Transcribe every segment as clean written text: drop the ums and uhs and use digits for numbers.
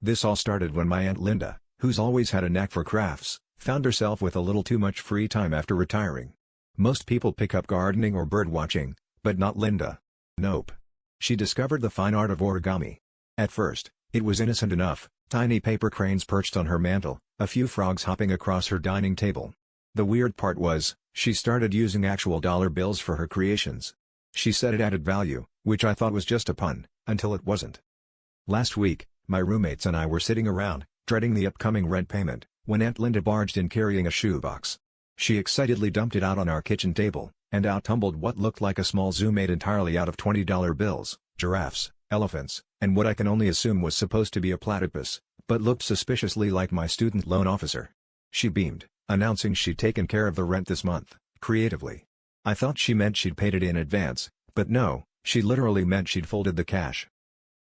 This all started when my Aunt Linda, who's always had a knack for crafts, found herself with a little too much free time after retiring. Most people pick up gardening or bird watching, but not Linda. Nope. She discovered the fine art of origami. At first, it was innocent enough, tiny paper cranes perched on her mantel, a few frogs hopping across her dining table. The weird part was, she started using actual dollar bills for her creations. She said it added value, which I thought was just a pun, until it wasn't. Last week, my roommates and I were sitting around, dreading the upcoming rent payment, when Aunt Linda barged in carrying a shoebox. She excitedly dumped it out on our kitchen table, and out tumbled what looked like a small zoo made entirely out of $20 bills, giraffes, elephants, and what I can only assume was supposed to be a platypus, but looked suspiciously like my student loan officer. She beamed, announcing she'd taken care of the rent this month, creatively. I thought she meant she'd paid it in advance, but no, she literally meant she'd folded the cash.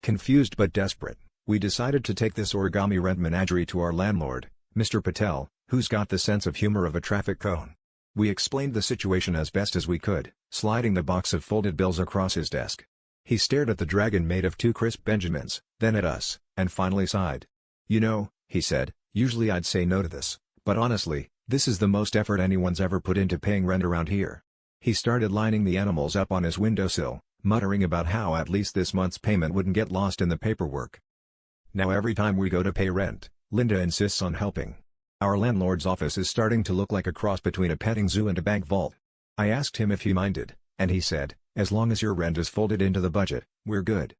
Confused but desperate, we decided to take this origami rent menagerie to our landlord, Mr. Patel, who's got the sense of humor of a traffic cone. We explained the situation as best as we could, sliding the box of folded bills across his desk. He stared at the dragon made of 2 crisp Benjamins, then at us, and finally sighed. "You know," he said, "usually I'd say no to this, but honestly, this is the most effort anyone's ever put into paying rent around here." He started lining the animals up on his windowsill, muttering about how at least this month's payment wouldn't get lost in the paperwork. Now every time we go to pay rent, Linda insists on helping. Our landlord's office is starting to look like a cross between a petting zoo and a bank vault. I asked him if he minded, and he said, "As long as your rent is folded into the budget, we're good."